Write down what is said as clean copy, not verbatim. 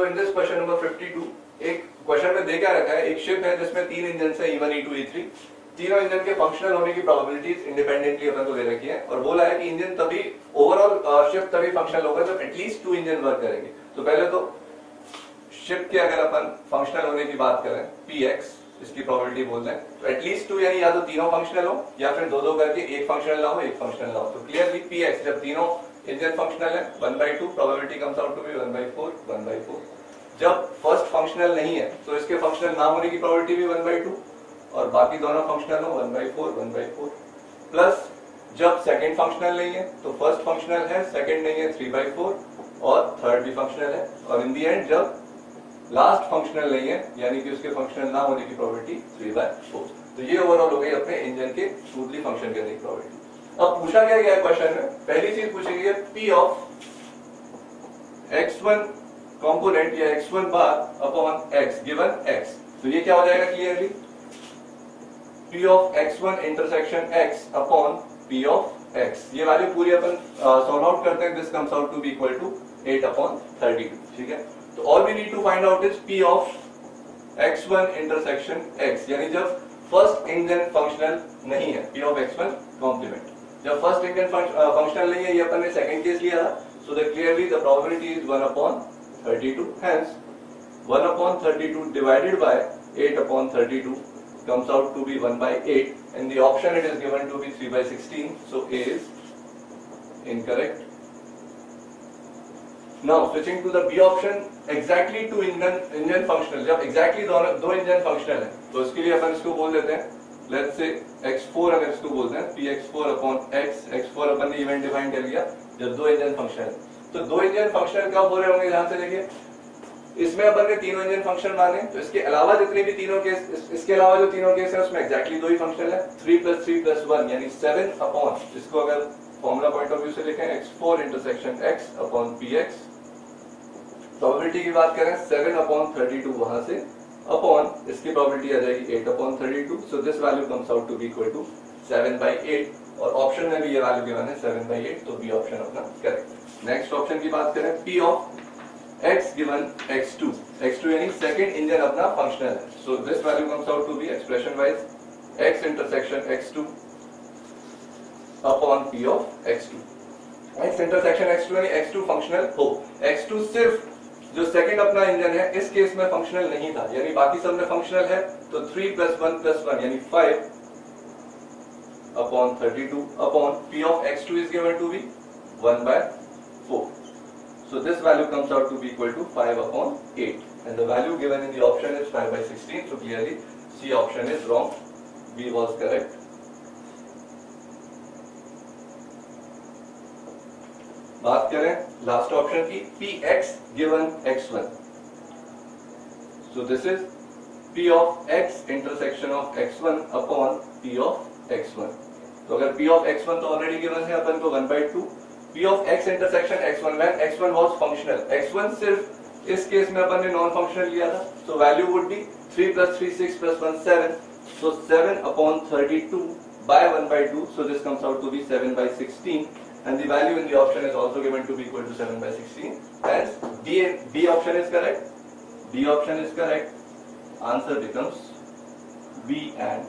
So in this question number 52, एक question में दे क्या रखा है, एक शिप है जिसमें 3 इंजन है E1, E2, E3। तीनों इंजन के फंक्शनल होने की प्रोबेबिलिटीज इंडिपेंडेंटली अपन को दे रखी है और बोला है कि इंजन तभी ओवरऑल शिप तभी फंक्शनल होगा जब एटलीस्ट 2 इंजन वर्क करेंगे। तो पहले तो शिप के अगर अपन फंक्शनल होने की बात करें Px, इसकी प्रोबेबिलिटी बोलते हैं, तो एटलीस्ट 2 यानी या तो तीनों फंक्शनल हो या फिर दो करके एक फंक्शनल ना हो एक फंक्शनल ना हो। तो क्लियरली Px जब तीनों इंजन फंक्शनल है 1/2, probability comes out to be 1/4, 1/4। जब फर्स्ट फंक्शनल नहीं है तो इसके फंक्शनल ना होने की प्रोबेबिलिटी भी 1/2 और बाकी दोनों फंक्शनल हो 1/4, 1/4। प्लस जब सेकंड फंक्शनल नहीं है तो फर्स्ट फंक्शनल है, सेकंड नहीं है 3/4 और थर्ड भी फंक्शनल है। और इन दी एंड जब लास्ट फंक्शनल नहीं है यानी कि उसके फंक्शनल ना होने की प्रोबेबिलिटी 3/4। तो ये ओवरऑल हो गई अपने इंजन के स्मूथली फंक्शन करने की प्रोबेबिलिटी। अब पूछा क्या गया है क्वेश्चन में, पहली चीज पूछी गई है P ऑफ x1 कंपोनेंट या x1 bar upon x given x। तो ये क्या हो जाएगा clearly, P of x1 intersection x upon P of x। ये वैल्यू पूरी अपन सॉल्व आउट करते हैं, this comes out to be equal to 8/32। ठीक है, तो all we need to find out is P of x1 intersection x, यानी जब फर्स्ट इंजन फंक्शनल नहीं है P ऑफ x1 कॉम्प्लीमेंट। जब फर्स्ट इंजन फंक्शनल नहीं है, ये अपन ने सेकंड केस लिया था, so that clearly the probability is 1/32। Hence 1/32 divided by 8/32 comes out to be 1/8 and the option it is given to be 3/16, so A is incorrect. Now switching to the B option, exactly 2 engine functional, जब exactly दो engine functional है तो इसके लिए अपन इसको बोल देते हैं, लेट्स से x4 अगर इसको बोलते हैं Px4/x। x4 अपन ने इवेंट डिफाइन कर लिया जब दो इंजन फंक्शनल है। तो दो इंजन फंक्शनल कब हो रहे होंगे, ध्यान से देखिए, इसमें अपन ने तीनों इंजन फंक्शनल माने, तो इसके अलावा जितने भी तीनों केस, इसके अलावा जो तीनों केस है उसमें एक्जैक्टली दो ही फंक्शनल है, 3 + 3 + 1 यानी 7 अपॉन, इसको अगर फॉर्मूला पॉइंट ऑफ व्यू से लिखें x4 intersection x upon Px। Probability की बात करें 7/32 वहां से अपॉन इसकी प्रोबेबिलिटी आ जाएगी 8/32। So this value comes out to be equal to 7/8 और ऑप्शन में भी ये वैल्यू गिवन है 7/8, तो बी ऑप्शन अपना करेक्ट। नेक्स्ट ऑप्शन की बात करें P of x given x2 यानी सेकंड इंजन अपना फंक्शनल है, so this value comes out to be expression wise x intersection x2 upon P of x2। x intersection x2 यानी x2 functional हो, x2 सिर्फ जो सेकंड अपना engine है इस केस में फंक्शनल नहीं था, यानी बाकी सब में फंक्शनल है, तो 3 + 1 + 1 यानी 5/32 upon P of x2 is given to be 1/4. So this value comes out to be equal to 5/8 and the value given in the option is 5/16. So clearly C option is wrong, B was correct. बात करें last option की Px given x1। So this is P of x intersection of x1 upon P of x1। तो अगर P of x1 तो already given है अपन को 1/2, P of x intersection x1 when x1 was functional, x1 सिर्फ इस case में अपन ने non functional लिया था, so value would be 3 + 3 6 + 1 7, so 7/32 by 1/2, so this comes out to be 7/16 and the value in the option is also given to be equal to 7/16. Hence B option is correct. B option is correct. Answer becomes B and